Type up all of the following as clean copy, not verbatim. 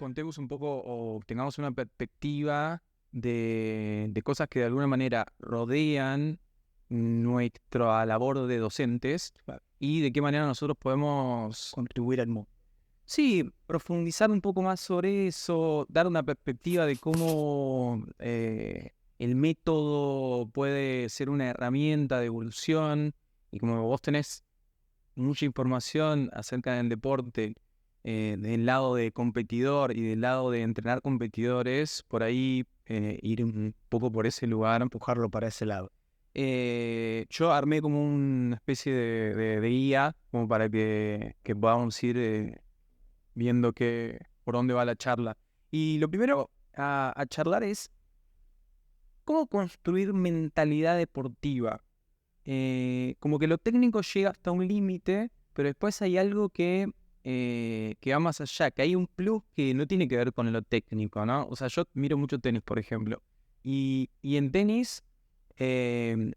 contemos un poco o tengamos una perspectiva de cosas que de alguna manera rodean nuestra labor de docentes y de qué manera nosotros podemos, Contribuir al mundo. sí, profundizar un poco más sobre eso, dar una perspectiva de cómo el método puede ser una herramienta de evolución y como vos tenés mucha información acerca del deporte, del lado de competidor y del lado de entrenar competidores, por ahí ir un poco por ese lugar. Empujarlo para ese lado. Yo armé como una especie de guía como para que podamos ir viendo por dónde va la charla. Y lo primero a charlar es cómo construir mentalidad deportiva. Como que lo técnico llega hasta un límite, pero después hay algo que va más allá, que hay un plus que no tiene que ver con lo técnico, ¿no? O sea, yo miro mucho tenis, por ejemplo, y en tenis, eh,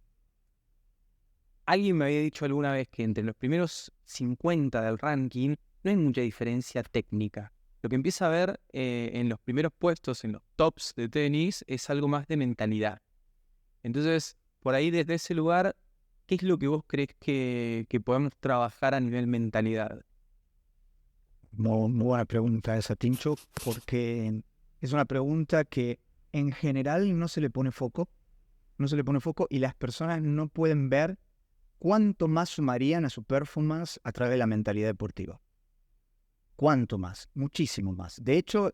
alguien me había dicho alguna vez que entre los primeros 50 del ranking no hay mucha diferencia técnica. Lo que empieza a ver en los primeros puestos, en los tops de tenis, es algo más de mentalidad. Entonces, por ahí desde ese lugar, ¿qué es lo que vos crees que podemos trabajar a nivel mentalidad? Muy buena pregunta esa, Tincho, porque es una pregunta que en general no se le pone foco, y las personas no pueden ver cuánto más sumarían a su performance a través de la mentalidad deportiva. ¿Cuánto más? Muchísimo más. De hecho,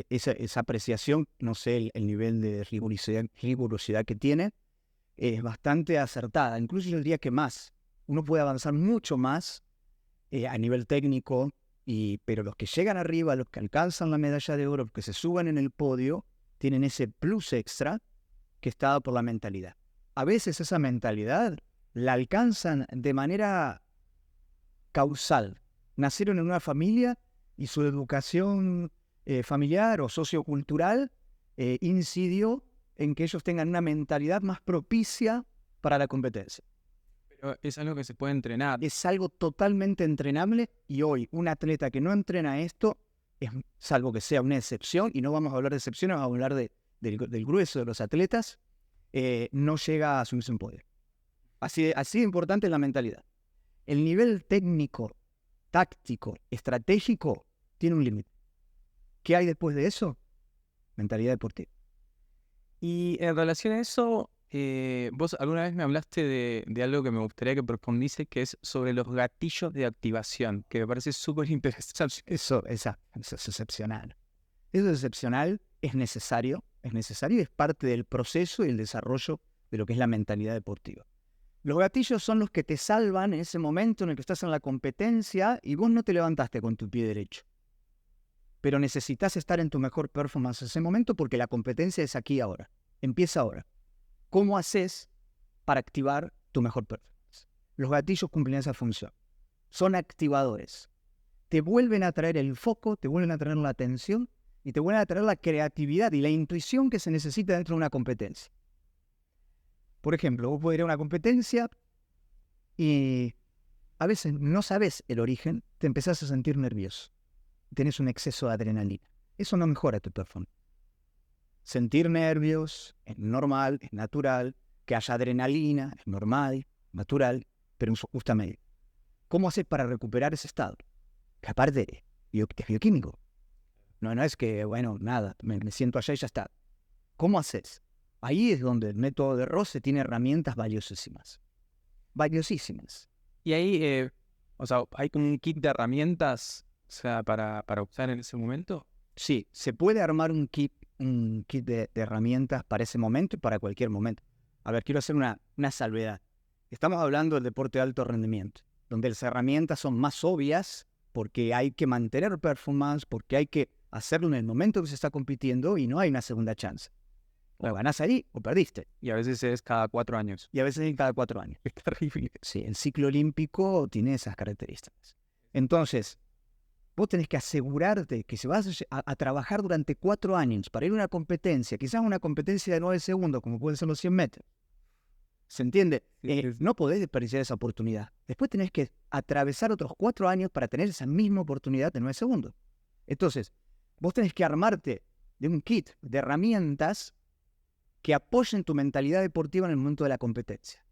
esa apreciación, no sé el nivel de rigurosidad que tiene, es bastante acertada. Incluso yo diría que más. Uno puede avanzar mucho más a nivel técnico, pero los que llegan arriba, los que alcanzan la medalla de oro, los que se suben en el podio, tienen ese plus extra que está dado por la mentalidad. A veces esa mentalidad la alcanzan de manera causal. Nacieron en una familia y su educación familiar o sociocultural incidió en que ellos tengan una mentalidad más propicia para la competencia. Pero es algo que se puede entrenar. Es algo totalmente entrenable y hoy un atleta que no entrena esto, salvo que sea una excepción, y no vamos a hablar de excepciones, vamos a hablar del grueso de los atletas, no llega a subirse un podio. Así de importante es la mentalidad. El nivel técnico, táctico, estratégico, tiene un límite. ¿Qué hay después de eso? Mentalidad deportiva. Y en relación a eso, vos alguna vez me hablaste de algo que me gustaría que profundice, que es sobre los gatillos de activación, que me parece súper interesante. Eso es excepcional. Eso es excepcional, es necesario y es parte del proceso y el desarrollo de lo que es la mentalidad deportiva. Los gatillos son los que te salvan en ese momento en el que estás en la competencia y vos no te levantaste con tu pie derecho. Pero necesitas estar en tu mejor performance en ese momento porque la competencia es aquí ahora. Empieza ahora. ¿Cómo haces para activar tu mejor performance? Los gatillos cumplen esa función. Son activadores. Te vuelven a traer el foco, te vuelven a traer la atención y te vuelven a traer la creatividad y la intuición que se necesita dentro de una competencia. Por ejemplo, vos podés ir a una competencia y a veces no sabes el origen, te empezás a sentir nervioso. Tenés un exceso de adrenalina. Eso no mejora tu performance. Sentir nervios es normal, es natural. Que haya adrenalina es normal, natural, pero en su justa medida. ¿Cómo haces para recuperar ese estado? Que aparte es bioquímico. No es que, bueno, nada, me siento allá y ya está. ¿Cómo haces? Ahí es donde el método de Rosse tiene herramientas valiosísimas. Valiosísimas. Y ahí, o sea, hay como un kit de herramientas, o sea, para usar en ese momento. Sí, se puede armar un kit de herramientas para ese momento y para cualquier momento. A ver, quiero hacer una salvedad. Estamos hablando del deporte de alto rendimiento, donde las herramientas son más obvias porque hay que mantener performance, porque hay que hacerlo en el momento que se está compitiendo y no hay una segunda chance. O ganás ahí o perdiste. Y a veces es cada 4 años. Y a veces es cada 4 años. Es terrible. Sí, el ciclo olímpico tiene esas características. Entonces, vos tenés que asegurarte que si vas a trabajar durante 4 años para ir a una competencia, quizás una competencia de 9 segundos, como pueden ser los 100 metros, ¿se entiende? No podés desperdiciar esa oportunidad. Después tenés que atravesar otros 4 años para tener esa misma oportunidad de 9 segundos. Entonces, Vos tenés que armarte de un kit de herramientas que apoyen tu mentalidad deportiva en el momento de la competencia.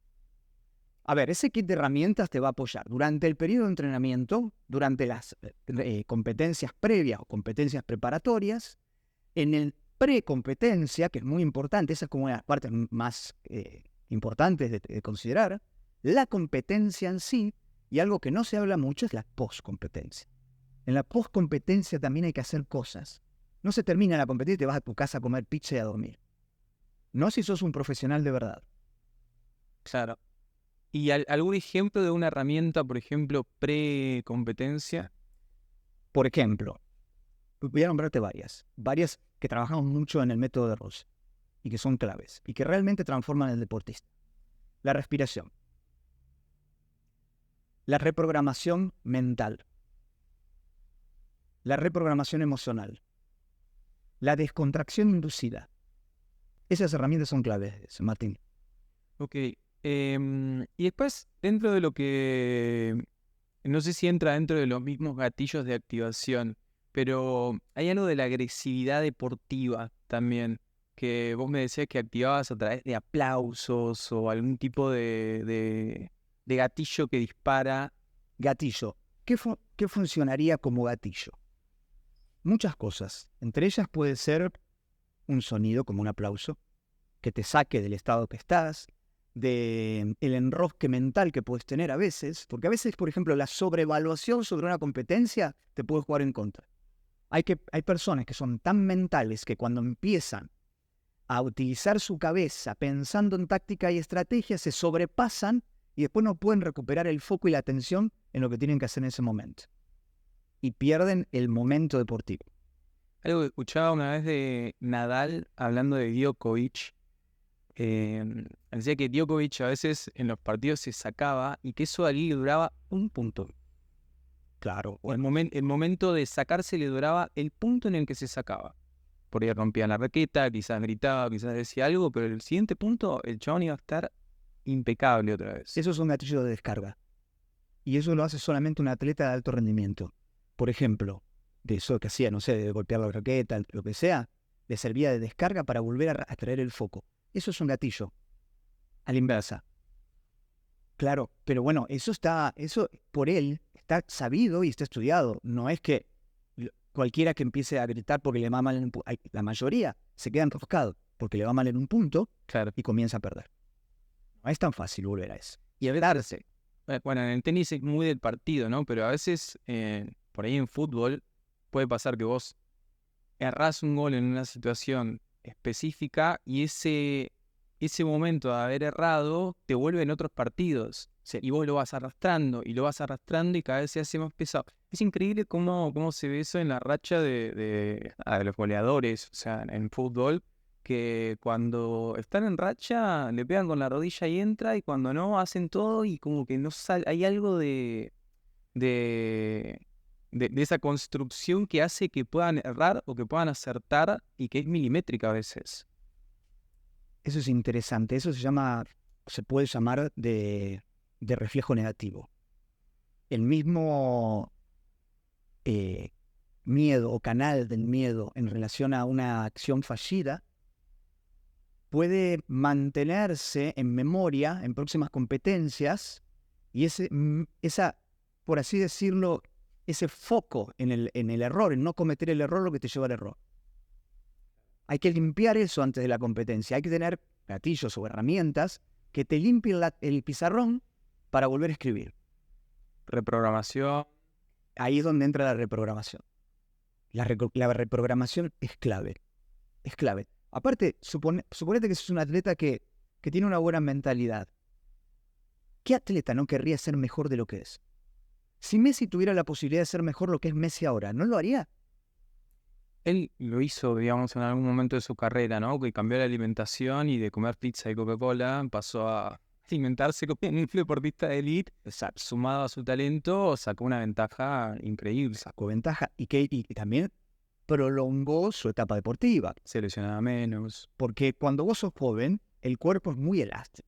A ver, ese kit de herramientas te va a apoyar durante el periodo de entrenamiento, durante las competencias previas o competencias preparatorias, en el pre-competencia, que es muy importante, esa es como una de las partes más importantes de considerar, la competencia en sí, y algo que no se habla mucho es la post-competencia. En la post-competencia también hay que hacer cosas. No se termina la competencia y te vas a tu casa a comer pizza y a dormir. No si sos un profesional de verdad. Claro. ¿Y algún ejemplo de una herramienta, por ejemplo, pre-competencia? Por ejemplo, voy a nombrarte varias que trabajamos mucho en el método de Rose y que son claves y que realmente transforman al deportista. La respiración, la reprogramación mental, la reprogramación emocional, la descontracción inducida. Esas herramientas son claves, Martín. Ok. Y después, dentro de lo que... No sé si entra dentro de los mismos gatillos de activación, pero hay algo de la agresividad deportiva también, que vos me decías que activabas a través de aplausos o algún tipo de gatillo que dispara. Gatillo. ¿Qué funcionaría como gatillo? Muchas cosas. Entre ellas puede ser un sonido como un aplauso, que te saque del estado que estás, del enrosque mental que puedes tener a veces, porque a veces, por ejemplo, la sobreevaluación sobre una competencia te puede jugar en contra. Hay personas que son tan mentales que cuando empiezan a utilizar su cabeza pensando en táctica y estrategia, se sobrepasan y después no pueden recuperar el foco y la atención en lo que tienen que hacer en ese momento. Y pierden el momento deportivo. Algo que escuchaba una vez de Nadal hablando de Djokovic. Decía que Djokovic a veces en los partidos se sacaba y que eso allí le duraba un punto. Claro. O el momento de sacarse le duraba el punto en el que se sacaba. Por ahí rompía la raqueta, quizás gritaba, quizás decía algo, pero el siguiente punto el chabón iba a estar impecable otra vez. Eso es un gatillo de descarga. Y eso lo hace solamente un atleta de alto rendimiento. Por ejemplo, de eso que hacía, no sé, de golpear la raqueta, lo que sea, le servía de descarga para volver a traer el foco. Eso es un gatillo. A la inversa. Claro, pero bueno, eso por él está sabido y está estudiado. No es que cualquiera que empiece a gritar porque le va mal en un punto, la mayoría se queda enroscado porque le va mal en un punto, claro, y comienza a perder. No es tan fácil volver a eso. Y a veces, bueno, en el tenis es muy del partido, ¿no? Pero a veces, por ahí en fútbol, puede pasar que vos errás un gol en una situación específica y ese momento de haber errado te vuelve en otros partidos. Sí. Y vos lo vas arrastrando y lo vas arrastrando y cada vez se hace más pesado. Es increíble cómo se ve eso en la racha de los goleadores, o sea, en fútbol, que cuando están en racha le pegan con la rodilla y entra, y cuando no, hacen todo y como que no sale. Hay algo de esa construcción que hace que puedan errar o que puedan acertar y que es milimétrica a veces. Eso es interesante. Eso se puede llamar de reflejo negativo. El mismo miedo o canal del miedo en relación a una acción fallida puede mantenerse en memoria en próximas competencias, y por así decirlo, ese foco en el error, en no cometer el error, lo que te lleva al error. Hay que limpiar eso antes de la competencia. Hay que tener gatillos o herramientas que te limpien el pizarrón para volver a escribir. Reprogramación. Ahí es donde entra la reprogramación. La reprogramación es clave. Es clave. Aparte, suponete que sos un atleta que tiene una buena mentalidad. ¿Qué atleta no querría ser mejor de lo que es? Si Messi tuviera la posibilidad de ser mejor lo que es Messi ahora, ¿no lo haría? Él lo hizo, digamos, en algún momento de su carrera, ¿no? Que cambió la alimentación y de comer pizza y Coca-Cola pasó a alimentarse como un deportista de élite. Exacto. Sumado a su talento, sacó una ventaja increíble. Sacó ventaja y también prolongó su etapa deportiva. Se lesionaba menos. Porque cuando vos sos joven, el cuerpo es muy elástico,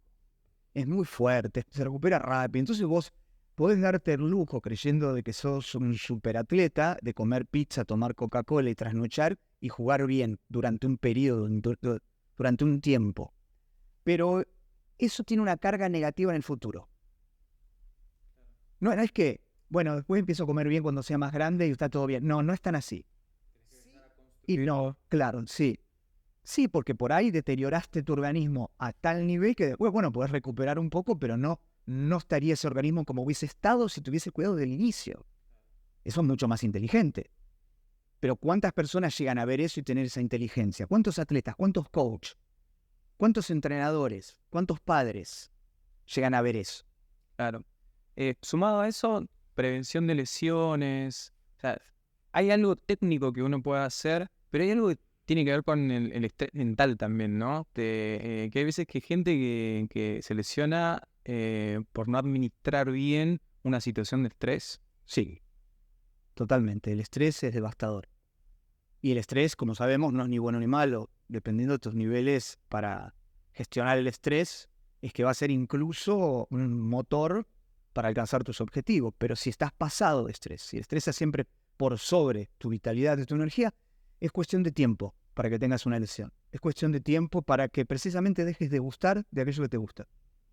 es muy fuerte, se recupera rápido. Entonces vos Podés darte el lujo, creyendo de que sos un superatleta, de comer pizza, tomar Coca-Cola y trasnochar y jugar bien durante un periodo, durante un tiempo. Pero eso tiene una carga negativa en el futuro. No es que, bueno, después empiezo a comer bien cuando sea más grande y está todo bien. No, no es tan así. Y no, claro, sí. Sí, porque por ahí deterioraste tu organismo a tal nivel que después, bueno, podés recuperar un poco, pero no estaría ese organismo como hubiese estado si tuviese cuidado del inicio. Eso es mucho más inteligente. Pero ¿cuántas personas llegan a ver eso y tener esa inteligencia? ¿Cuántos atletas? ¿Cuántos coaches? ¿Cuántos entrenadores? ¿Cuántos padres llegan a ver eso? Claro. Sumado a eso, prevención de lesiones. O sea, hay algo técnico que uno puede hacer, pero hay algo que tiene que ver con el estrés mental también, ¿no? Que hay veces que hay gente que se lesiona por no administrar bien una situación de estrés. Sí, totalmente. El estrés es devastador. Y el estrés, como sabemos, no es ni bueno ni malo. Dependiendo de tus niveles para gestionar el estrés, es que va a ser incluso un motor para alcanzar tus objetivos. Pero si estás pasado de estrés, si el estrés está siempre por sobre tu vitalidad y tu energía, es cuestión de tiempo para que tengas una lesión. Es cuestión de tiempo para que precisamente dejes de gustar de aquello que te gusta.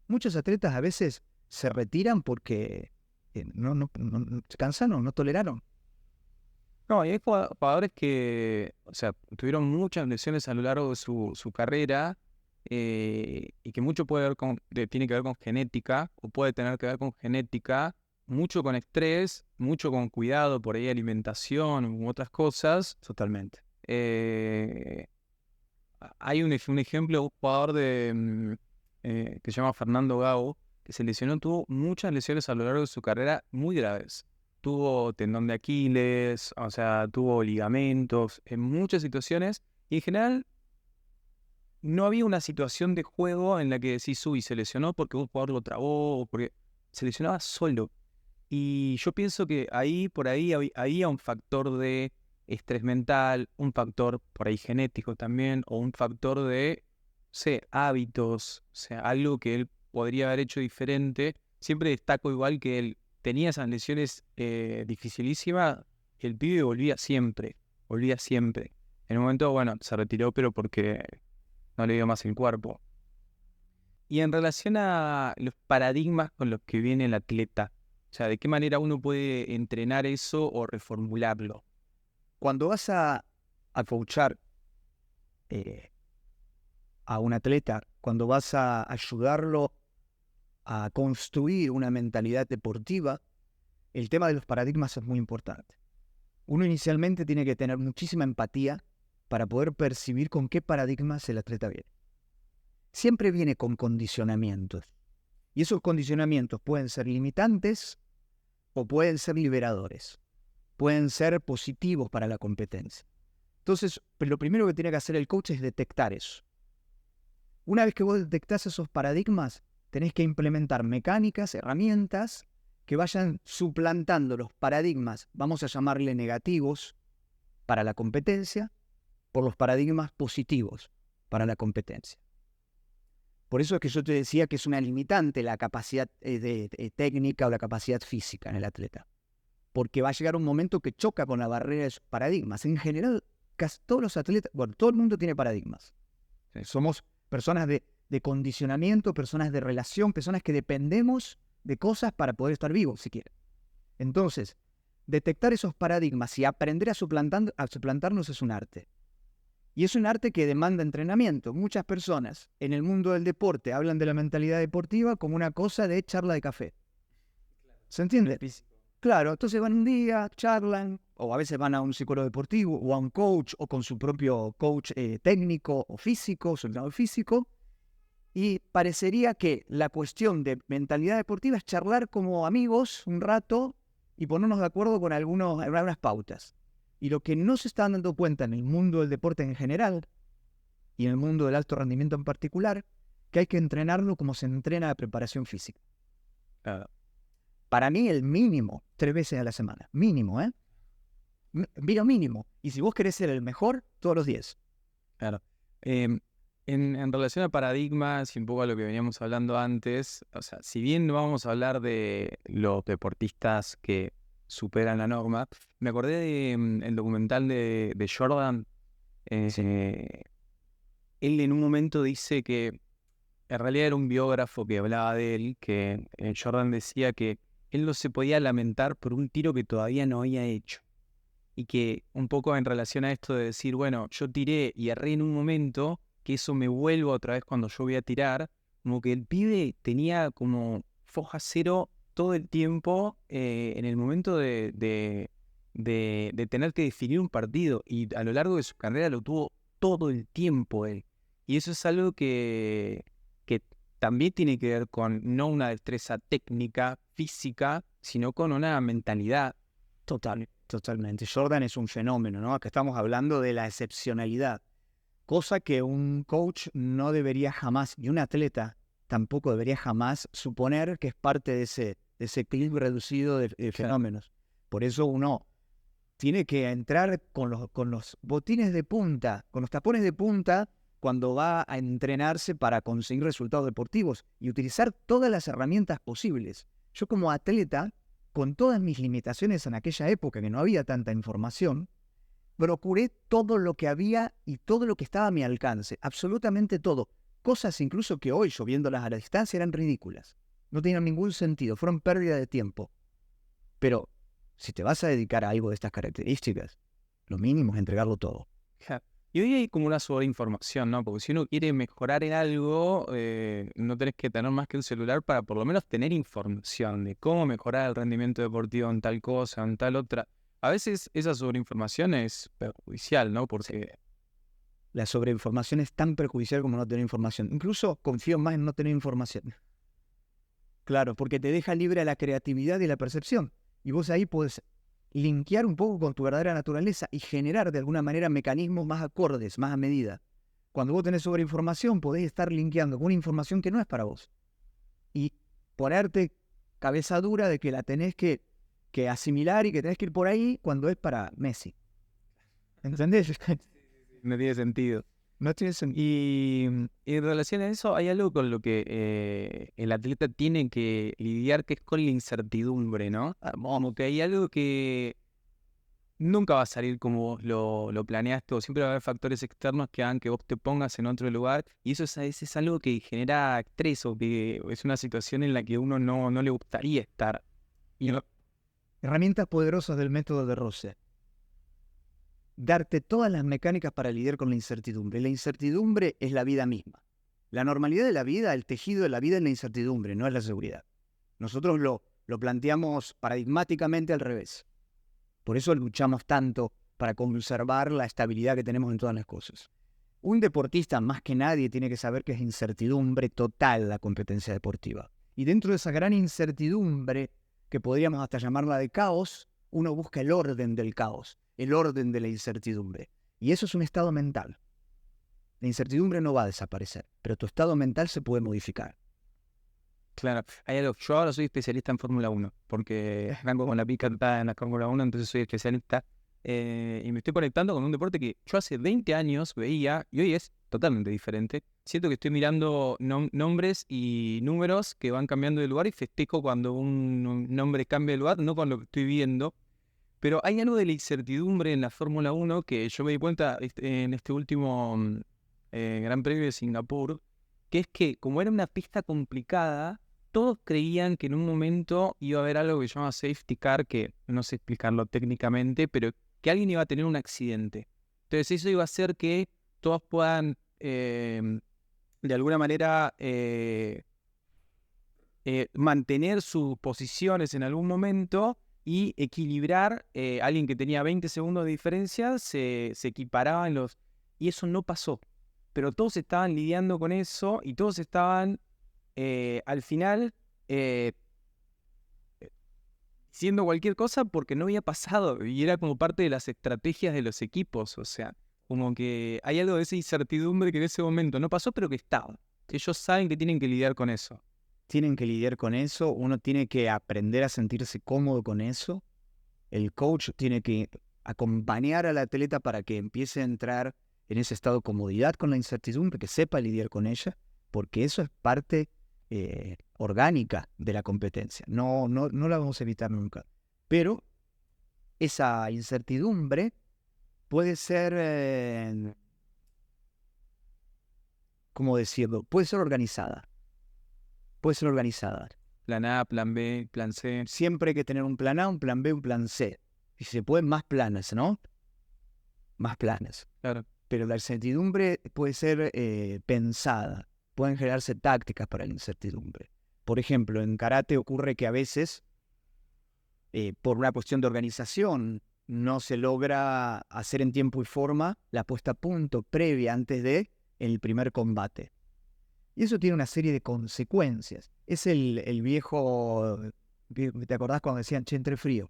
Muchos atletas a veces se retiran porque se cansaron, no toleraron. No, y hay jugadores que, o sea, tuvieron muchas lesiones a lo largo de su carrera y que mucho tiene que ver con genética o puede tener que ver con genética, mucho con estrés, mucho con cuidado, por ahí alimentación u otras cosas. Totalmente. Hay un ejemplo de un jugador que se llama Fernando Gago, que se lesionó, tuvo muchas lesiones a lo largo de su carrera muy graves. Tuvo tendón de Aquiles, o sea, tuvo ligamentos en muchas situaciones y en general no había una situación de juego en la que decís, uy, se lesionó porque un jugador lo trabó o porque se lesionaba solo. Y yo pienso que por ahí había un factor de estrés mental, un factor por ahí genético también, o un factor de, no sé, hábitos, o sea, algo que él podría haber hecho diferente. Siempre destaco igual que él tenía esas lesiones dificilísimas y el pibe volvía siempre, volvía siempre. En un momento, bueno, se retiró, pero porque no le dio más el cuerpo. Y en relación a los paradigmas con los que viene el atleta, o sea, ¿de qué manera uno puede entrenar eso o reformularlo? Cuando vas a coachar a un atleta, cuando vas a ayudarlo a construir una mentalidad deportiva, el tema de los paradigmas es muy importante. Uno inicialmente tiene que tener muchísima empatía para poder percibir con qué paradigmas el atleta viene. Siempre viene con condicionamientos. Y esos condicionamientos pueden ser limitantes o pueden ser liberadores. Pueden ser positivos para la competencia. Entonces, lo primero que tiene que hacer el coach es detectar eso. Una vez que vos detectás esos paradigmas, tenés que implementar mecánicas, herramientas que vayan suplantando los paradigmas, vamos a llamarle negativos, para la competencia, por los paradigmas positivos para la competencia. Por eso es que yo te decía que es una limitante la capacidad técnica o la capacidad física en el atleta. Porque va a llegar un momento que choca con la barrera de sus paradigmas. En general, casi todos los atletas, bueno, todo el mundo tiene paradigmas. Somos personas de condicionamiento, personas de relación, personas que dependemos de cosas para poder estar vivos, si quieren. Entonces, detectar esos paradigmas y aprender a suplantarnos es un arte. Y es un arte que demanda entrenamiento. Muchas personas en el mundo del deporte hablan de la mentalidad deportiva como una cosa de charla de café. ¿Se entiende? Claro, entonces van un día, charlan, o a veces van a un psicólogo deportivo, o a un coach, o con su propio coach técnico o físico, su entrenador físico, y parecería que la cuestión de mentalidad deportiva es charlar como amigos un rato y ponernos de acuerdo con algunas pautas. Y lo que no se están dando cuenta en el mundo del deporte en general, y en el mundo del alto rendimiento en particular, que hay que entrenarlo como se entrena la preparación física. Para mí el mínimo, 3 veces a la semana. Mínimo, ¿eh? Mira, mínimo. Y si vos querés ser el mejor, todos los días. Claro. En relación a paradigmas y un poco a lo que veníamos hablando antes, o sea, si bien no vamos a hablar de los deportistas que superan la norma, me acordé de el documental de Jordan. Él en un momento dice que en realidad era un biógrafo que hablaba de él, que Jordan decía que él no se podía lamentar por un tiro que todavía no había hecho. Y que un poco en relación a esto de decir, bueno, yo tiré y erré en un momento, que eso me vuelva otra vez cuando yo voy a tirar, como que el pibe tenía como foja cero todo el tiempo en el momento de tener que definir un partido, y a lo largo de su carrera lo tuvo todo el tiempo él. Y eso es algo que también tiene que ver con no una destreza técnica, física, sino con una mentalidad. Totalmente. Jordan es un fenómeno, ¿no? Acá estamos hablando de la excepcionalidad, cosa que un coach no debería jamás, y un atleta tampoco debería jamás suponer que es parte de ese clip reducido de fenómenos. Por eso uno tiene que entrar con los botines de punta, con los tapones de punta, cuando va a entrenarse para conseguir resultados deportivos y utilizar todas las herramientas posibles. Yo como atleta, con todas mis limitaciones en aquella época que no había tanta información, procuré todo lo que había y todo lo que estaba a mi alcance, absolutamente todo. Cosas incluso que hoy, yo viéndolas a la distancia, eran ridículas. No tenían ningún sentido, fueron pérdida de tiempo. Pero si te vas a dedicar a algo de estas características, lo mínimo es entregarlo todo. Ja. Y hoy hay como una sobreinformación, ¿no? Porque si uno quiere mejorar en algo, no tenés que tener más que un celular para por lo menos tener información de cómo mejorar el rendimiento deportivo en tal cosa, en tal otra. A veces esa sobreinformación es perjudicial, ¿no? Porque La sobreinformación es tan perjudicial como no tener información. Incluso confío más en no tener información. Claro, porque te deja libre a la creatividad y la percepción. Y vos ahí podés linkear un poco con tu verdadera naturaleza y generar de alguna manera mecanismos más acordes, más a medida. Cuando vos tenés sobreinformación, podés estar linkeando con una información que no es para vos. Y ponerte cabeza dura de que la tenés que asimilar y que tenés que ir por ahí cuando es para Messi. ¿Entendés? no tiene sentido. No tiene sentido. Y en relación a eso, hay algo con lo que el atleta tiene que lidiar, que es con la incertidumbre, ¿no? Como que hay algo que nunca va a salir como vos lo planeaste, o siempre va a haber factores externos que hagan que vos te pongas en otro lugar, y eso a veces es algo que genera estrés, o que es una situación en la que uno no le gustaría estar. Y no- Herramientas poderosas del método de Rose. Darte todas las mecánicas para lidiar con la incertidumbre. La incertidumbre es la vida misma. La normalidad de la vida, el tejido de la vida es la incertidumbre, no es la seguridad. Nosotros lo planteamos paradigmáticamente al revés. Por eso luchamos tanto para conservar la estabilidad que tenemos en todas las cosas. Un deportista, más que nadie, tiene que saber que es incertidumbre total la competencia deportiva. Y dentro de esa gran incertidumbre, que podríamos hasta llamarla de caos, uno busca el orden del caos, el orden de la incertidumbre. Y eso es un estado mental. La incertidumbre no va a desaparecer, pero tu estado mental se puede modificar. Claro, hay algo. Yo ahora soy especialista en Fórmula 1, porque arranco con la picantada en la Fórmula 1, entonces soy especialista. Y me estoy conectando con un deporte que yo hace 20 años veía y hoy es totalmente diferente. Siento que estoy mirando nombres y números que van cambiando de lugar y festejo cuando un nombre cambia de lugar, no con lo que estoy viendo. Pero hay algo de la incertidumbre en la Fórmula 1 que yo me di cuenta en este último Gran Premio de Singapur, que es que como era una pista complicada, todos creían que en un momento iba a haber algo que se llama safety car, que no sé explicarlo técnicamente, pero que alguien iba a tener un accidente. Entonces eso iba a hacer que todos puedan, de alguna manera, mantener sus posiciones en algún momento y equilibrar. Alguien que tenía 20 segundos de diferencia se equiparaba en los... Y eso no pasó. Pero todos estaban lidiando con eso y todos estaban al final haciendo cualquier cosa porque no había pasado, y era como parte de las estrategias de los equipos. O sea, como que hay algo de esa incertidumbre que en ese momento no pasó, pero que estaba. Ellos saben que tienen que lidiar con eso. Tienen que lidiar con eso, uno tiene que aprender a sentirse cómodo con eso. El coach tiene que acompañar al atleta para que empiece a entrar en ese estado de comodidad con la incertidumbre, que sepa lidiar con ella, porque eso es parte orgánica de la competencia. No la vamos a evitar nunca. Pero esa incertidumbre puede ser, ¿cómo decirlo? Puede ser organizada. Puede ser organizada. Plan A, plan B, plan C. Siempre hay que tener un plan A, un plan B, un plan C. Y si se pueden, más planes, ¿no? Más planes. Claro. Pero la incertidumbre puede ser pensada. Pueden generarse tácticas para la incertidumbre. Por ejemplo, en karate ocurre que a veces, por una cuestión de organización, no se logra hacer en tiempo y forma la puesta a punto previa antes de el primer combate. Y eso tiene una serie de consecuencias. Es el viejo, ¿te acordás cuando decían, che, entré frío?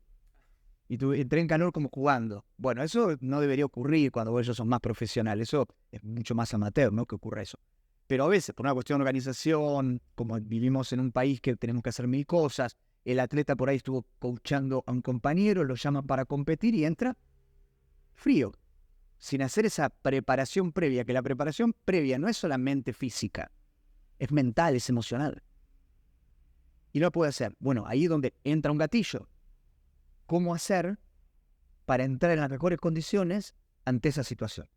Y tú entré en calor como jugando. Bueno, eso no debería ocurrir cuando ellos son más profesionales. Eso es mucho más amateur, ¿no? Que ocurra eso. Pero a veces, por una cuestión de organización, como vivimos en un país que tenemos que hacer 1000 cosas, el atleta por ahí estuvo coachando a un compañero, lo llaman para competir y entra frío, sin hacer esa preparación previa, que la preparación previa no es solamente física, es mental, es emocional. Y lo puede hacer. Bueno, ahí es donde entra un gatillo. ¿Cómo hacer para entrar en las mejores condiciones ante esa situación?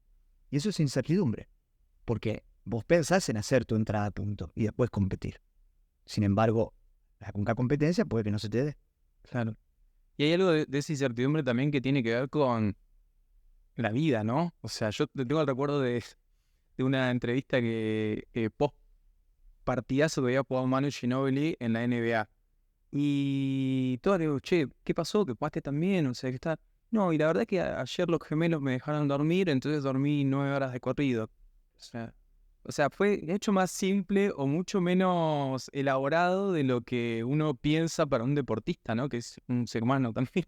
Y eso es incertidumbre, porque vos pensás en hacer tu entrada a punto y después competir. Sin embargo, la competencia puede que no se te dé. Claro. Y hay algo de esa incertidumbre también que tiene que ver con la vida, ¿no? O sea, yo tengo el recuerdo de una entrevista que post partidazo que había jugado Manu Ginóbili en la NBA. Y todos le digo, che, ¿qué pasó? ¿Que jugaste tan bien? O sea, que está... No, y la verdad es que ayer los gemelos me dejaron dormir, entonces dormí 9 horas de corrido. O sea, fue hecho más simple o mucho menos elaborado de lo que uno piensa para un deportista, ¿no? Que es un ser humano también.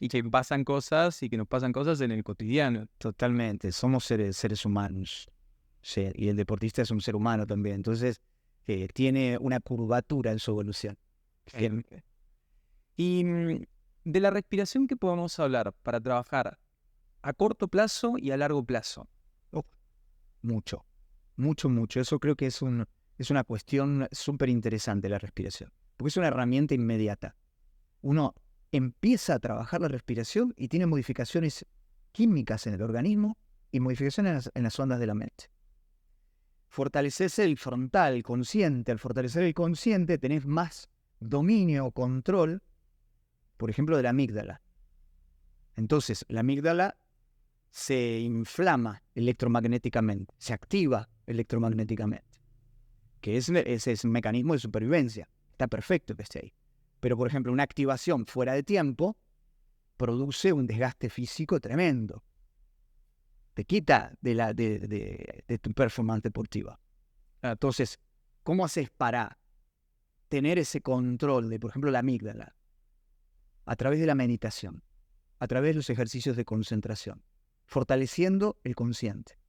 Y que pasan cosas y que nos pasan cosas en el cotidiano. Totalmente, somos seres humanos. Sí, y el deportista es un ser humano también. Entonces, tiene una curvatura en su evolución. Bien. Y de la respiración, ¿qué podemos hablar para trabajar a corto plazo y a largo plazo? Mucho. Eso creo que es una cuestión súper interesante, la respiración. Porque es una herramienta inmediata. Uno empieza a trabajar la respiración y tiene modificaciones químicas en el organismo y modificaciones en las ondas de la mente. Fortalecerse el frontal, el consciente. Al fortalecer el consciente tenés más dominio o control, por ejemplo, de la amígdala. Entonces, la amígdala se inflama electromagnéticamente, se activa electromagnéticamente, que ese es un mecanismo de supervivencia. Está perfecto que esté ahí. Pero, por ejemplo, una activación fuera de tiempo produce un desgaste físico tremendo. Te quita de tu performance deportiva. Entonces, ¿cómo haces para tener ese control de, por ejemplo, la amígdala? A través de la meditación, a través de los ejercicios de concentración, fortaleciendo el consciente.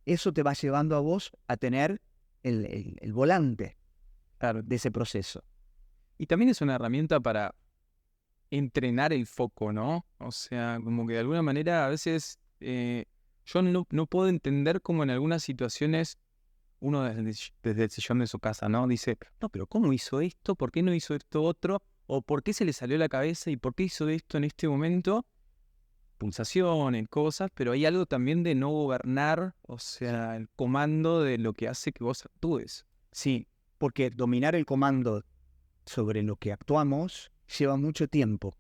Eso te va llevando a vos a tener el volante de ese proceso. Y también es una herramienta para entrenar el foco, ¿no? O sea, como que de alguna manera a veces yo no puedo entender cómo en algunas situaciones uno desde el sillón de su casa, ¿no? Dice, no, pero ¿cómo hizo esto? ¿Por qué no hizo esto otro? ¿O por qué se le salió la cabeza? ¿Y por qué hizo esto en este momento? Pulsaciones, cosas, pero hay algo también de no gobernar, o sea, el comando de lo que hace que vos actúes. Sí, porque dominar el comando sobre lo que actuamos lleva mucho tiempo.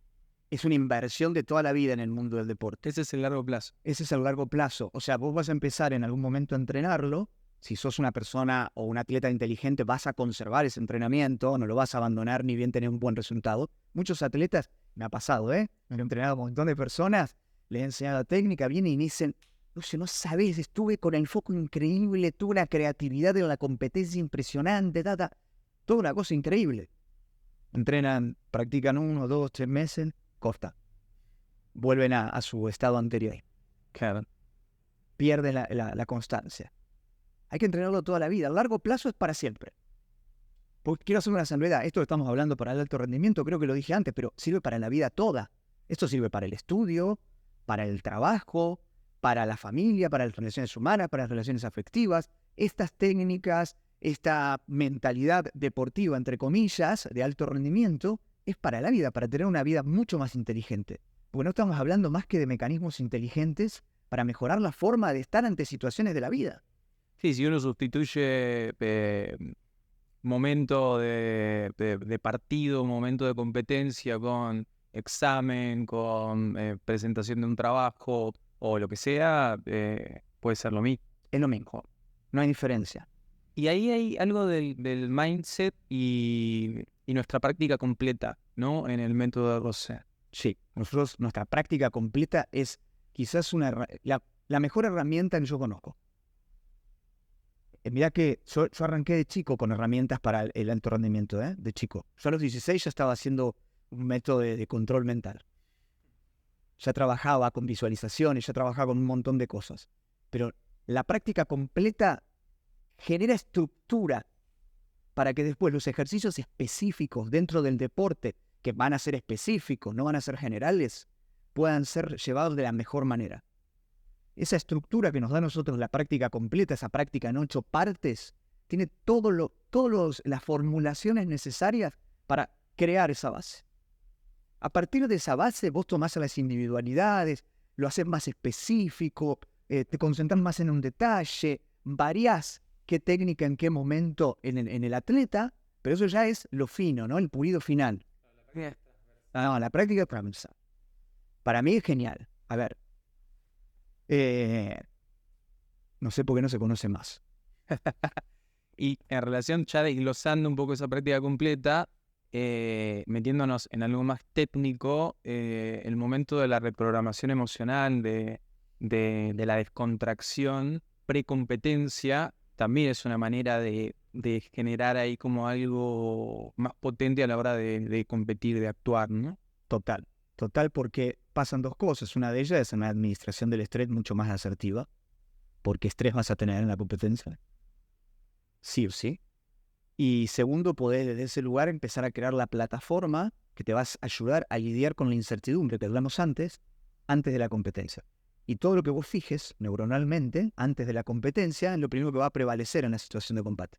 Es una inversión de toda la vida en el mundo del deporte. Ese es el largo plazo. Ese es el largo plazo. O sea, vos vas a empezar en algún momento a entrenarlo. Si sos una persona o un atleta inteligente, vas a conservar ese entrenamiento, no lo vas a abandonar ni bien tener un buen resultado. Muchos atletas, me ha pasado, me he entrenado a un montón de personas, les he enseñado técnica, vienen y me dicen, no sabés, estuve con el foco increíble, tuve una creatividad en la competencia impresionante, toda una cosa increíble. Entrenan, practican 1, 2, 3 meses, corta. Vuelven a su estado anterior. Claro. Pierden la constancia. Hay que entrenarlo toda la vida. A largo plazo es para siempre. Porque quiero hacer una salvedad. Esto estamos hablando para el alto rendimiento, creo que lo dije antes, pero sirve para la vida toda. Esto sirve para el estudio, para el trabajo, para la familia, para las relaciones humanas, para las relaciones afectivas. Estas técnicas, esta mentalidad deportiva, entre comillas, de alto rendimiento, es para la vida, para tener una vida mucho más inteligente. Porque no estamos hablando más que de mecanismos inteligentes para mejorar la forma de estar ante situaciones de la vida. Sí, si uno sustituye momento de partido, momento de competencia con examen, con presentación de un trabajo o lo que sea, puede ser lo mismo. Es lo mismo, no hay diferencia. Y ahí hay algo del mindset y nuestra práctica completa, ¿no? En el método de Rosé. Sí, nuestra práctica completa es quizás la mejor herramienta que yo conozco. Mirá que yo arranqué de chico con herramientas para el alto rendimiento, de chico. Yo a los 16 ya estaba haciendo un método de control mental. Ya trabajaba con visualizaciones, ya trabajaba con un montón de cosas. Pero la práctica completa genera estructura para que después los ejercicios específicos dentro del deporte, que van a ser específicos, no van a ser generales, puedan ser llevados de la mejor manera. Esa estructura que nos da a nosotros la práctica completa, esa práctica en 8 partes, tiene todas las formulaciones necesarias para crear esa base. A partir de esa base, vos tomás las individualidades, lo haces más específico, te concentrás más en un detalle, variás qué técnica en qué momento en el atleta, pero eso ya es lo fino, ¿no? El pulido final. No, la práctica es transversal. Para mí es genial. A ver, no sé por qué no se conoce más. Y en relación, ya desglosando un poco esa práctica completa, metiéndonos en algo más técnico, el momento de la reprogramación emocional, de la descontracción, precompetencia, también es una manera de generar ahí como algo más potente a la hora de competir, de actuar, ¿no? Total, porque pasan dos cosas. Una de ellas es una administración del estrés mucho más asertiva, porque estrés vas a tener en la competencia, sí o sí. Y segundo, podés desde ese lugar empezar a crear la plataforma que te va a ayudar a lidiar con la incertidumbre que hablamos antes de la competencia. Y todo lo que vos fijes neuronalmente antes de la competencia es lo primero que va a prevalecer en la situación de combate.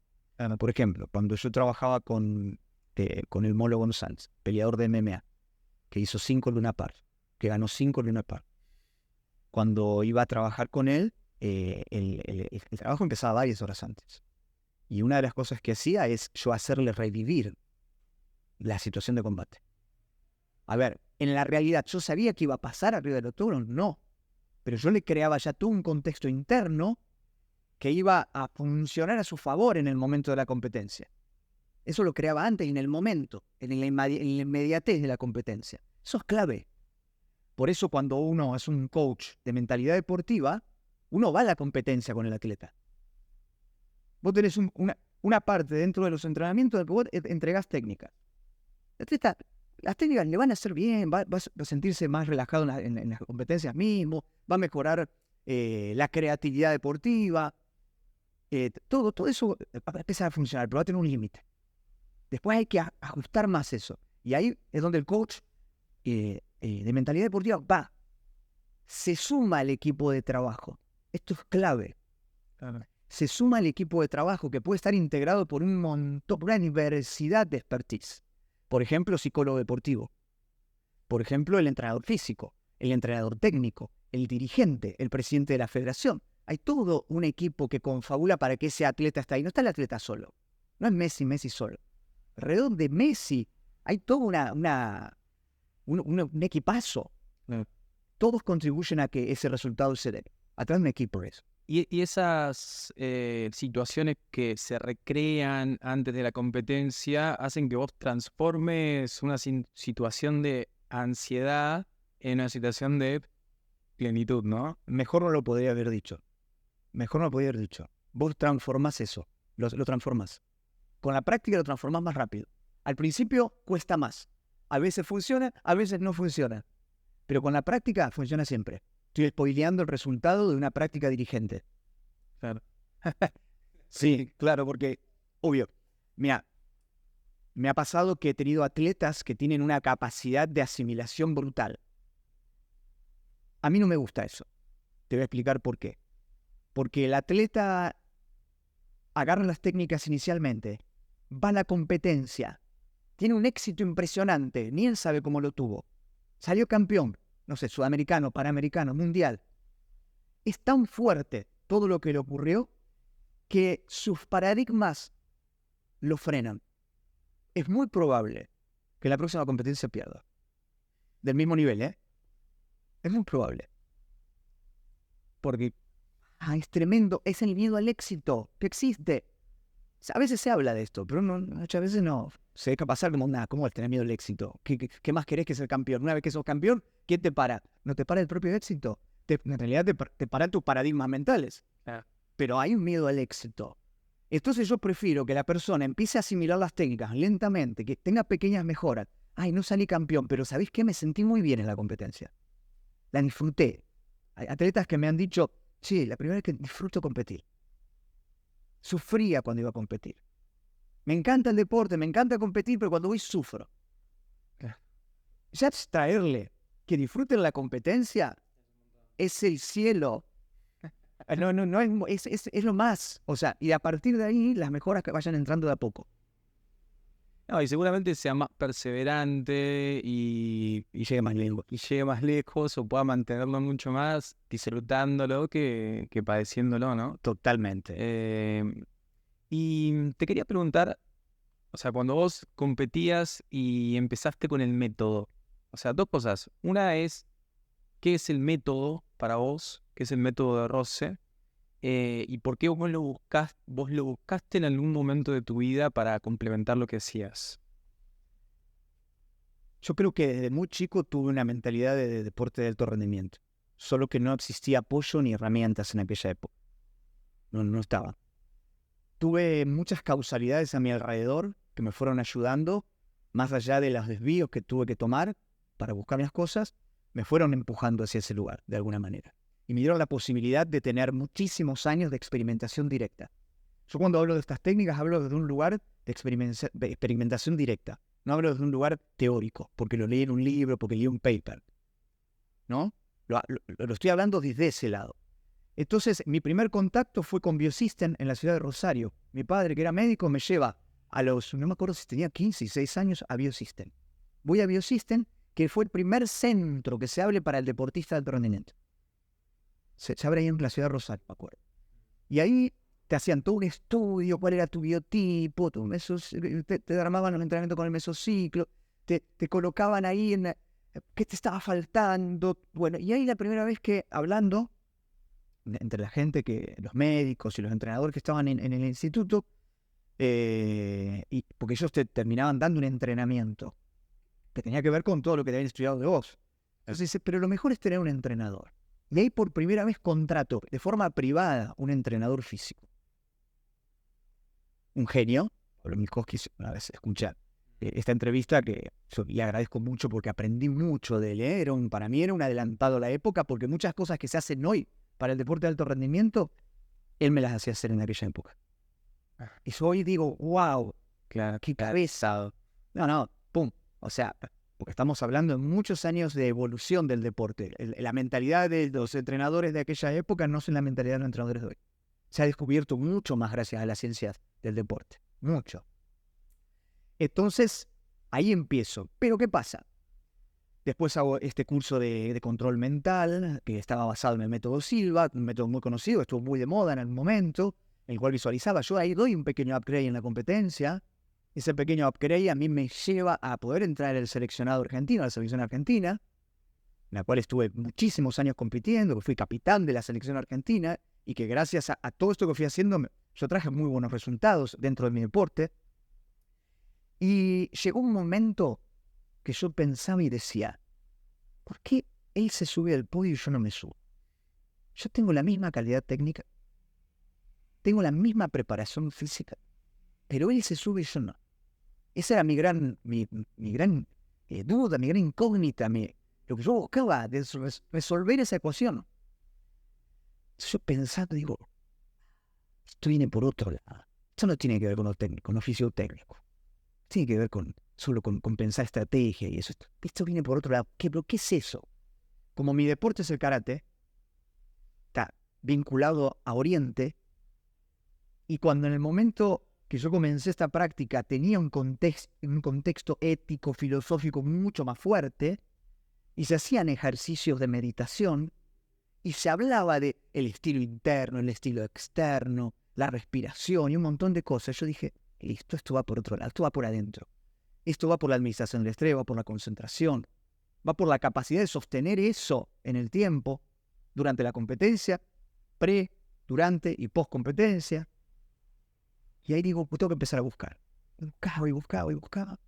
Por ejemplo, cuando yo trabajaba con el Molo González, peleador de MMA, que hizo 5 Luna Park, que ganó 5 Luna Park. Cuando iba a trabajar con él, el trabajo empezaba varias horas antes. Y una de las cosas que hacía es yo hacerle revivir la situación de combate. A ver, en la realidad, ¿yo sabía que iba a pasar arriba del octógono? No. Pero yo le creaba ya todo un contexto interno que iba a funcionar a su favor en el momento de la competencia. Eso lo creaba antes, en el momento, en la inmediatez de la competencia. Eso es clave. Por eso cuando uno es un coach de mentalidad deportiva, uno va a la competencia con el atleta. Vos tenés una parte dentro de los entrenamientos que vos entregás técnicas. El atleta, las técnicas le van a hacer bien, va a sentirse más relajado en las competencias mismo, va a mejorar la creatividad deportiva. Todo eso va a empezar a funcionar, pero va a tener un límite. Después hay que ajustar más eso. Y ahí es donde el coach de mentalidad deportiva se suma al equipo de trabajo. Esto es clave. Claro. Se suma al equipo de trabajo que puede estar integrado por una diversidad de expertise. Por ejemplo, psicólogo deportivo. Por ejemplo, el entrenador físico, el entrenador técnico, el dirigente, el presidente de la federación. Hay todo un equipo que confabula para que ese atleta esté ahí. No está el atleta solo. No es Messi solo. Alrededor de Messi hay todo un equipazo. Todos contribuyen a que ese resultado se dé. Atrás de un equipo eso. Y esas situaciones que se recrean antes de la competencia hacen que vos transformes una situación de ansiedad en una situación de plenitud, ¿no? Mejor no lo podría haber dicho. Vos transformás eso, lo transformás. Con la práctica lo transformás más rápido. Al principio cuesta más. A veces funciona, a veces no funciona. Pero con la práctica funciona siempre. Estoy spoileando el resultado de una práctica dirigente. Claro. Sí, claro, porque, obvio, mira, me ha pasado que he tenido atletas que tienen una capacidad de asimilación brutal. A mí no me gusta eso. Te voy a explicar por qué. Porque el atleta agarra las técnicas inicialmente, va a la competencia, tiene un éxito impresionante, ni él sabe cómo lo tuvo. Salió campeón, no sé, sudamericano, panamericano, mundial. Es tan fuerte todo lo que le ocurrió que sus paradigmas lo frenan. Es muy probable que la próxima competencia pierda. Del mismo nivel, ¿eh? Es muy probable. Porque es tremendo, es el miedo al éxito que existe. A veces se habla de esto, pero muchas veces no. Se deja pasar como ¿cómo el tener miedo al éxito? ¿Qué más querés que ser campeón? Una vez que sos campeón, ¿quién te para? ¿No te para el propio éxito? En realidad te paran tus paradigmas mentales. Pero hay un miedo al éxito. Entonces yo prefiero que la persona empiece a asimilar las técnicas lentamente, que tenga pequeñas mejoras. Ay, no salí campeón, pero ¿sabés qué? Me sentí muy bien en la competencia. La disfruté. Hay atletas que me han dicho, sí, la primera vez que disfruto competir. Sufría cuando iba a competir. Me encanta el deporte, me encanta competir, pero cuando voy sufro. Ya traerle que disfruten la competencia es el cielo. No es lo más. O sea, y a partir de ahí las mejoras que vayan entrando de a poco. No, y seguramente sea más perseverante y llegue más lejos. Y llegue más lejos o pueda mantenerlo mucho más disfrutándolo que padeciéndolo, ¿no? Totalmente. Y te quería preguntar, o sea, cuando vos competías y empezaste con el método, o sea, dos cosas. Una es, ¿qué es el método para vos? ¿Qué es el método de Rose? ¿Y por qué vos lo buscaste en algún momento de tu vida para complementar lo que hacías? Yo creo que desde muy chico tuve una mentalidad de deporte de alto rendimiento. Solo que no existía apoyo ni herramientas en aquella época. No estaba. Tuve muchas causalidades a mi alrededor que me fueron ayudando, más allá de los desvíos que tuve que tomar para buscar las cosas, me fueron empujando hacia ese lugar, de alguna manera. Y me dieron la posibilidad de tener muchísimos años de experimentación directa. Yo cuando hablo de estas técnicas hablo desde un lugar de experimentación directa. No hablo desde un lugar teórico, porque lo leí en un libro, porque leí un paper. ¿No? Lo estoy hablando desde ese lado. Entonces, mi primer contacto fue con Biosystem en la ciudad de Rosario. Mi padre, que era médico, me lleva no me acuerdo si tenía 15 y 6 años, a Biosystem. Voy a Biosystem, que fue el primer centro que se abre para el deportista de alto rendimiento. Se abre ahí en la ciudad de Rosario, me acuerdo. Y ahí te hacían todo un estudio, cuál era tu biotipo, te armaban el entrenamiento con el mesociclo, te colocaban ahí en qué te estaba faltando. Bueno, y ahí la primera vez que hablando entre la gente, los médicos y los entrenadores que estaban en el instituto, porque ellos te terminaban dando un entrenamiento que tenía que ver con todo lo que te habían estudiado de vos. Entonces dice, pero lo mejor es tener un entrenador. Y ahí por primera vez contrato de forma privada un entrenador físico. Un genio, Pablo Minkowski, una vez escuchar esta entrevista que yo le agradezco mucho porque aprendí mucho de él. Para mí era un adelantado a la época porque muchas cosas que se hacen hoy para el deporte de alto rendimiento, él me las hacía hacer en aquella época. Y yo hoy digo, wow, Claro, qué cabeza. No, pum. O sea, porque estamos hablando de muchos años de evolución del deporte. La mentalidad de los entrenadores de aquella época no es la mentalidad de los entrenadores de hoy. Se ha descubierto mucho más gracias a las ciencias del deporte. Mucho. Entonces, ahí empiezo. Pero ¿qué pasa? Después hago este curso de control mental, que estaba basado en el método Silva, un método muy conocido, estuvo muy de moda en el momento, en el cual visualizaba. Yo ahí doy un pequeño upgrade en la competencia. Ese pequeño upgrade a mí me lleva a poder entrar en el seleccionado argentino, a la selección argentina, en la cual estuve muchísimos años compitiendo, que fui capitán de la selección argentina, y que gracias a todo esto que fui haciendo, yo traje muy buenos resultados dentro de mi deporte. Y llegó un momento que yo pensaba y decía, ¿por qué él se sube al podio y yo no me subo? Yo tengo la misma calidad técnica, tengo la misma preparación física, pero él se sube y yo no. Esa era mi gran duda, mi gran incógnita, lo que yo buscaba, de resolver esa ecuación. Entonces yo pensando, digo, esto viene por otro lado. Esto no tiene que ver con lo técnico, no fisiotécnico. Tiene que ver solo con pensar estrategia y eso. Esto viene por otro lado. ¿Pero qué es eso? Como mi deporte es el karate, vinculado a Oriente, y cuando en el momento que yo comencé esta práctica tenía un contexto ético, filosófico mucho más fuerte, y se hacían ejercicios de meditación, y se hablaba de el estilo interno, el estilo externo, la respiración y un montón de cosas. Yo dije, listo, esto va por otro lado, esto va por adentro. Esto va por la administración del estrés, va por la concentración, va por la capacidad de sostener eso en el tiempo, durante la competencia, pre, durante y post competencia. Y ahí digo, pues tengo que empezar a buscar. Buscaba.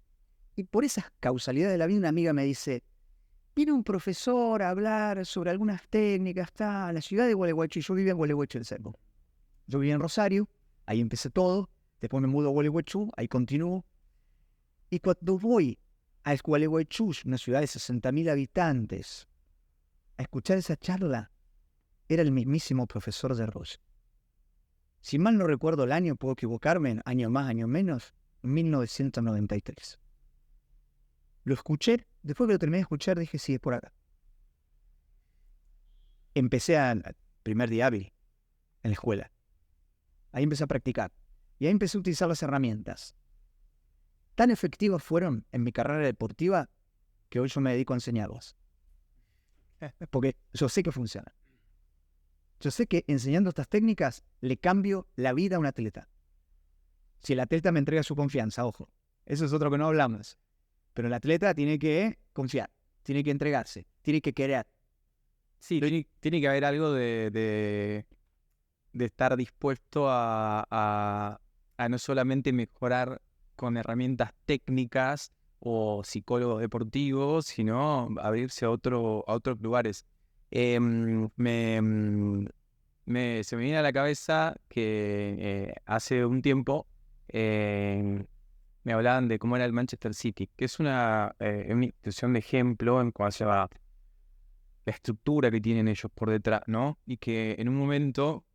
Y por esa causalidad de la vida, una amiga me dice, vino un profesor a hablar sobre algunas técnicas, está en la ciudad de Gualeguaychú, y yo vivía en Gualeguaychú del Cerro. Yo vivía en Rosario, ahí empecé todo, después me mudo a Gualeguaychú, ahí continúo. Y cuando voy a Gualeguaychú, una ciudad de 60.000 habitantes, a escuchar esa charla, era el mismísimo profesor de Rosa. Si mal no recuerdo el año, puedo equivocarme, año más, año menos, 1993. Lo escuché, después que lo terminé de escuchar dije, sí, es por acá. Empecé al primer día hábil en la escuela. Ahí empecé a practicar. Y ahí empecé a utilizar las herramientas. Tan efectivas fueron en mi carrera deportiva que hoy yo me dedico a enseñarlas. Porque yo sé que funcionan. Yo sé que enseñando estas técnicas le cambio la vida a un atleta. Si el atleta me entrega su confianza, ojo, eso es otro que no hablamos. Pero el atleta tiene que confiar, tiene que entregarse, tiene que querer. Sí, tiene que haber algo de estar dispuesto a no solamente mejorar con herramientas técnicas o psicólogos deportivos, sino abrirse a otros lugares. Se me viene a la cabeza que hace un tiempo me hablaban de cómo era el Manchester City, que es una institución de ejemplo en cuanto a la estructura que tienen ellos por detrás, ¿no? Y que en un momento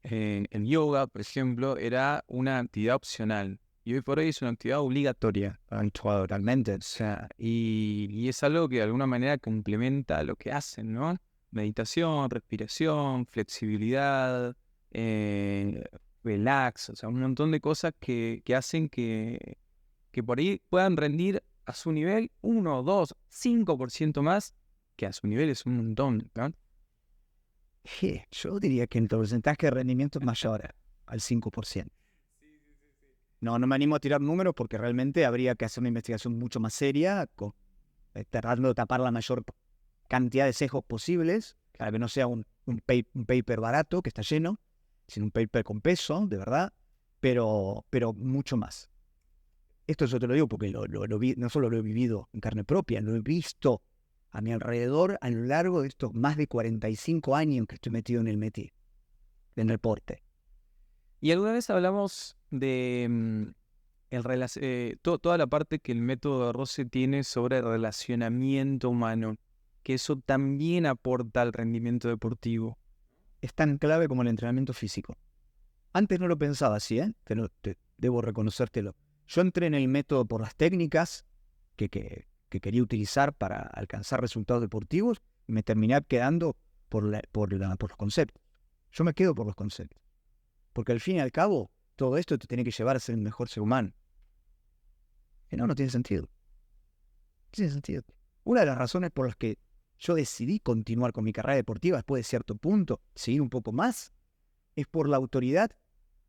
el yoga, por ejemplo, era una actividad opcional. Y hoy por hoy es una actividad obligatoria. Totalmente. O sea, y es algo que de alguna manera complementa lo que hacen, ¿no? Meditación, respiración, flexibilidad, relax, o sea, un montón de cosas que hacen que por ahí puedan rendir a su nivel 1, 2, 5% más, que a su nivel es un montón, ¿no? Yo diría que el porcentaje de rendimiento es mayor al 5%. No me animo a tirar números porque realmente habría que hacer una investigación mucho más seria, tratando de tapar la mayor cantidad de sesgos posibles, para que no sea un paper barato que está lleno, sino un paper con peso, de verdad, pero mucho más. Esto yo te lo digo porque lo vi, no solo lo he vivido en carne propia, lo he visto a mi alrededor a lo largo de estos más de 45 años que estoy metido en el deporte. Y alguna vez hablamos de toda la parte que el método de Rose tiene sobre el relacionamiento humano, que eso también aporta al rendimiento deportivo. Es tan clave como el entrenamiento físico. Antes no lo pensaba así, debo reconocértelo. Yo entré en el método por las técnicas que quería utilizar para alcanzar resultados deportivos y me terminé quedando por los conceptos. Yo me quedo por los conceptos. Porque al fin y al cabo, todo esto te tiene que llevar a ser el mejor ser humano. Y no tiene sentido. No tiene sentido. Una de las razones por las que yo decidí continuar con mi carrera deportiva después de cierto punto, seguir un poco más, es por la autoridad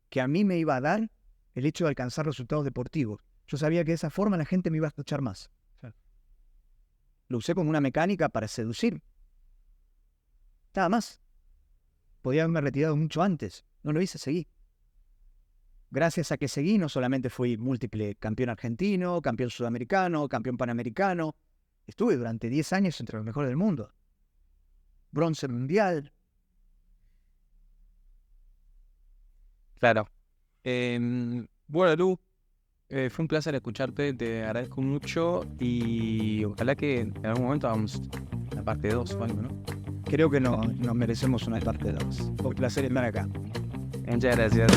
que a mí me iba a dar el hecho de alcanzar resultados deportivos. Yo sabía que de esa forma la gente me iba a escuchar más. Claro. Lo usé como una mecánica para seducir. Nada más. Podía haberme retirado mucho antes. No lo hice, seguí. Gracias a que seguí, no solamente fui múltiple campeón argentino, campeón sudamericano, campeón panamericano. Estuve durante 10 años entre los mejores del mundo. Bronce mundial. Claro. Bueno, Lu, fue un placer escucharte, te agradezco mucho y ojalá que en algún momento hagamos la parte 2 o algo, ¿no? Creo que nos merecemos una parte 2. Un placer estar acá. Muchas gracias.